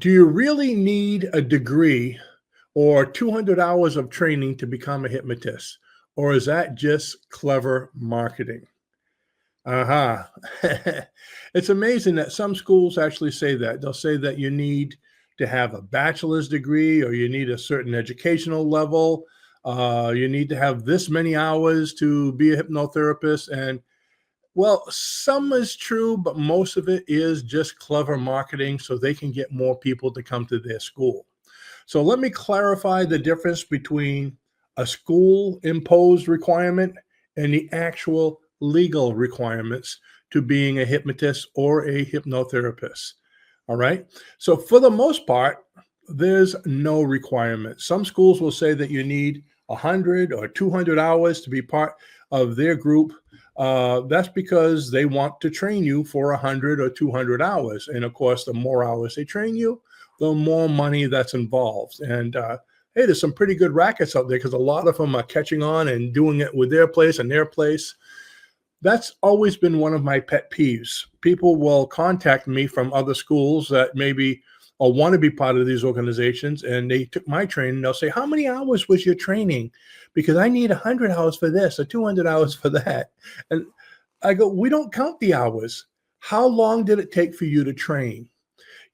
Do you really need a degree or 200 hours of training to become a hypnotist? Or is that just clever marketing? Aha. It's amazing that some schools actually say that. They'll say that you need to have a bachelor's degree or you need a certain educational level. You need to have this many hours to be a hypnotherapist. And well, some is true, but most of it is just clever marketing so they can get more people to come to their school. So let me clarify the difference between a school imposed requirement and the actual legal requirements to being a hypnotist or a hypnotherapist. All right. So for the most part, there's no requirement. Some schools will say that you need 100 or 200 hours to be part of their group. That's because they want to train you for 100 or 200 hours. And of course, the more hours they train you, the more money that's involved. And hey, there's some pretty good rackets out there because a lot of them are catching on and doing it with their place and their place. That's always been one of my pet peeves. People will contact me from other schools that maybe or want to be part of these organizations, and they took my training. They'll say, "How many hours was your training? Because I need 100 hours for this or 200 hours for that." And I go, "We don't count the hours. How long did it take for you to train?"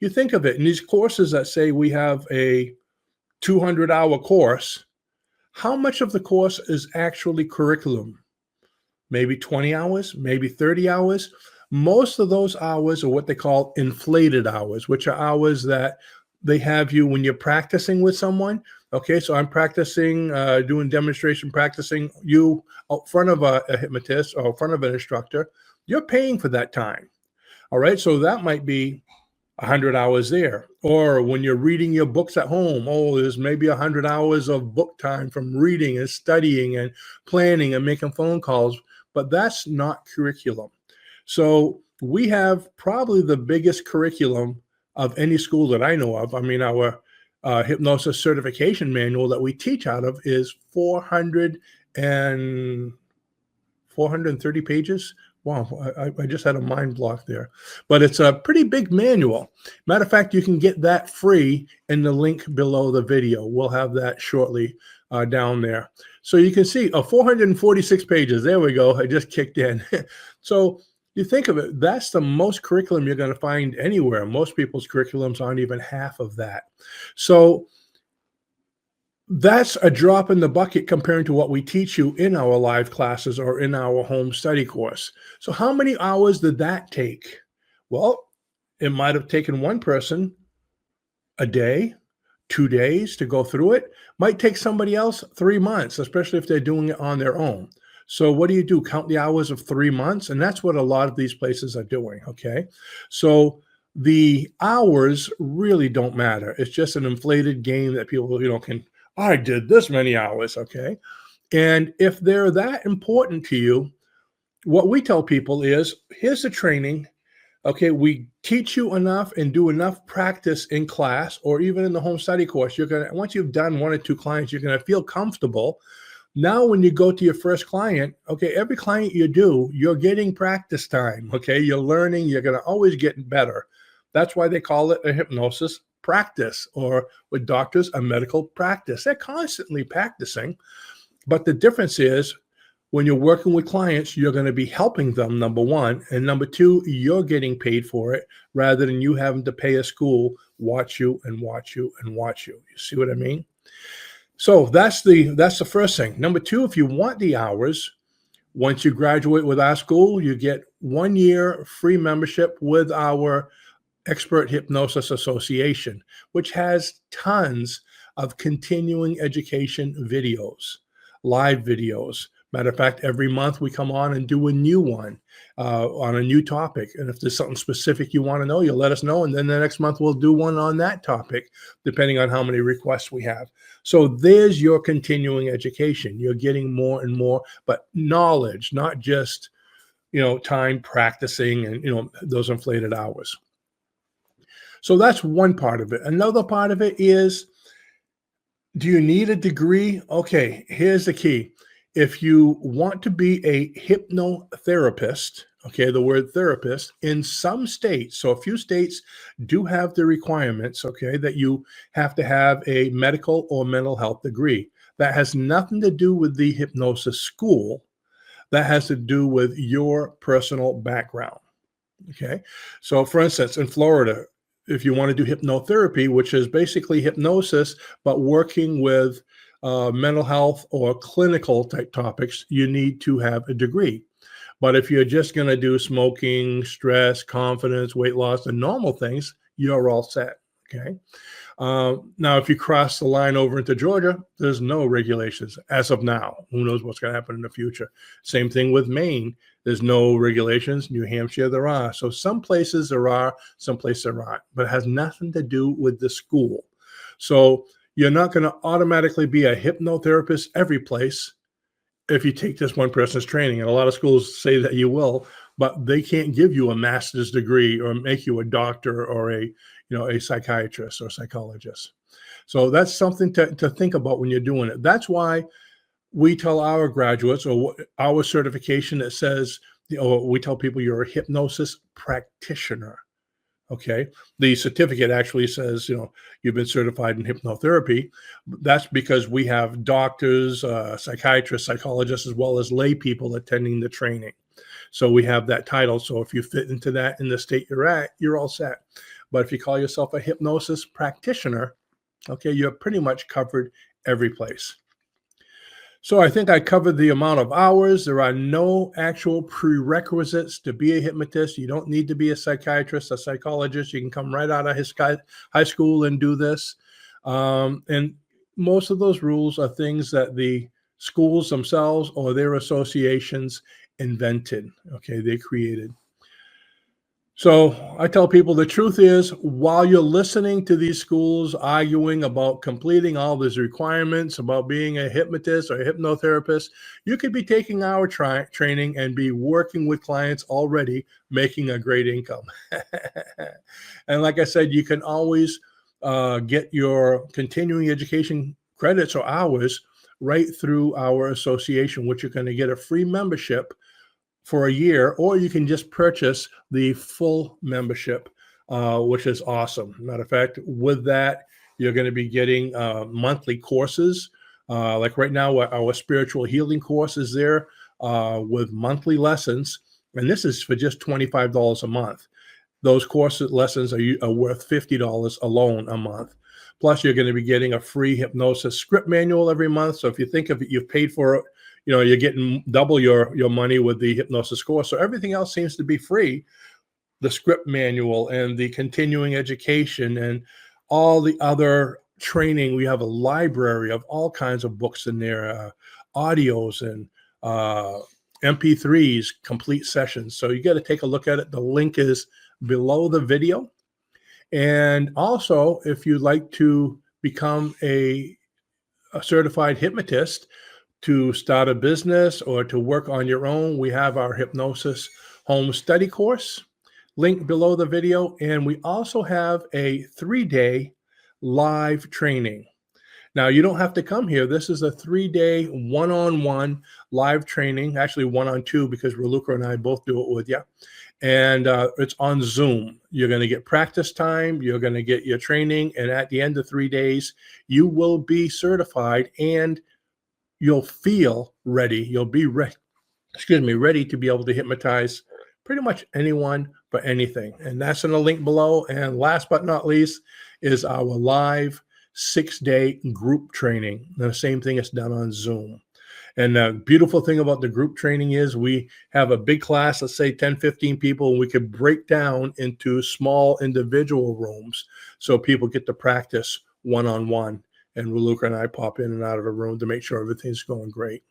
You think of it in these courses that say we have a 200-hour course. How much of the course is actually curriculum? Maybe 20 hours, maybe 30 hours. Most of those hours are what they call inflated hours, which are hours that they have you when you're practicing with someone. Okay, so I'm practicing, doing demonstration, practicing you out front of a hypnotist or in front of an instructor. You're paying for that time. All right, so that might be 100 hours there. Or when you're reading your books at home, oh, there's maybe 100 hours of book time from reading and studying and planning and making phone calls. But that's not curriculum. So we have probably the biggest curriculum of any school that I know of. I mean, our hypnosis certification manual that we teach out of is 430 pages. Wow, I just had a mind block there. But it's a pretty big manual. Matter of fact, you can get that free in the link below the video. We'll have that shortly down there. So you can see 446 pages. There we go. I just kicked in. So you think of it, that's the most curriculum you're going to find anywhere. Most people's curriculums aren't even half of that. So that's a drop in the bucket compared to what we teach you in our live classes or in our home study course. So how many hours did that take? Well, it might have taken one person a day, 2 days to go through it. Might take somebody else 3 months, especially if they're doing it on their own. So what do? Count the hours of 3 months? And that's what a lot of these places are doing, okay? So the hours really don't matter. It's just an inflated game that people, can, I did this many hours, okay? And if they're that important to you, what we tell people is, here's the training. Okay, we teach you enough and do enough practice in class or even in the home study course. Once you've done 1 or 2 clients, you're gonna feel comfortable. Now, when you go to your first client, okay, every client you do, you're getting practice time, okay? You're learning, you're gonna always get better. That's why they call it a hypnosis practice, or with doctors, a medical practice. They're constantly practicing, but the difference is when you're working with clients, you're going to be helping them, number one, and number two, you're getting paid for it rather than you having to pay a school, watch you and watch you and watch you. You see what I mean? So that's the first thing. Number two, if you want the hours, once you graduate with our school, you get 1 year free membership with our Expert Hypnosis Association, which has tons of continuing education videos, live videos. Matter of fact, every month we come on and do a new one on a new topic. And if there's something specific you want to know, you'll let us know. And then the next month we'll do one on that topic, depending on how many requests we have. So there's your continuing education. You're getting more and more, but knowledge, not just, time practicing and, those inflated hours. So that's one part of it. Another part of it is, do you need a degree? Okay, here's the key. If you want to be a hypnotherapist, okay, the word therapist in some states. So a few states do have the requirements, okay, that you have to have a medical or mental health degree. That has nothing to do with the hypnosis school. That has to do with your personal background. Okay. So, for instance, in Florida, if you want to do hypnotherapy, which is basically hypnosis, but working with mental health or clinical type topics, you need to have a degree. But if you're just going to do smoking, stress, confidence, weight loss, the normal things, you're all set. Okay. Now, if you cross the line over into Georgia, there's no regulations as of now. Who knows what's going to happen in the future? Same thing with Maine. There's no regulations. New Hampshire, there are. So some places there are, some places there aren't, but it has nothing to do with the school. So you're not going to automatically be a hypnotherapist every place if you take this one person's training. And a lot of schools say that you will, but they can't give you a master's degree or make you a doctor or a psychiatrist or psychologist. So that's something to think about when you're doing it. That's why we tell our graduates, or our certification that says, we tell people you're a hypnosis practitioner. Okay. The certificate actually says, you've been certified in hypnotherapy. That's because we have doctors, psychiatrists, psychologists, as well as lay people attending the training. So we have that title. So if you fit into that in the state you're at, you're all set. But if you call yourself a hypnosis practitioner, okay, you're pretty much covered every place. So I think I covered the amount of hours. There are no actual prerequisites to be a hypnotist. You don't need to be a psychiatrist, a psychologist. You can come right out of high school and do this. And most of those rules are things that the schools themselves or their associations invented. Okay, they created. So I tell people the truth is, while you're listening to these schools arguing about completing all these requirements about being a hypnotist or a hypnotherapist, you could be taking our training and be working with clients already, making a great income. And like I said, you can always get your continuing education credits or hours right through our association, which you're going to get a free membership for a year, or you can just purchase the full membership, which is awesome. Matter of fact, with that, you're going to be getting monthly courses. Like right now, our spiritual healing course is there with monthly lessons, and this is for just $25 a month. Those course lessons are worth $50 alone a month. Plus, you're going to be getting a free hypnosis script manual every month. So if you think of it, you've paid for it, you're getting double your money with the hypnosis course. So everything else seems to be free. The script manual and the continuing education and all the other training. We have a library of all kinds of books in there, audios and MP3s, complete sessions. So you got to take a look at it. The link is below the video. And also, if you'd like to become a certified hypnotist, to start a business or to work on your own, we have our hypnosis home study course, link below the video. And we also have a 3-day live training. Now, you don't have to come here. This is a 3-day one-on-one live training, actually 1-on-2, because Raluca and I both do it with you. And it's on Zoom. You're going to get practice time. You're going to get your training. And at the end of 3 days, you will be certified and you'll feel ready. You'll be ready to be able to hypnotize pretty much anyone for anything. And that's in the link below. And last but not least is our live 6-day group training. The same thing is done on Zoom. And the beautiful thing about the group training is we have a big class, let's say 10, 15 people, and we could break down into small individual rooms so people get to practice one-on-one. And Raluca and I pop in and out of the room to make sure everything's going great.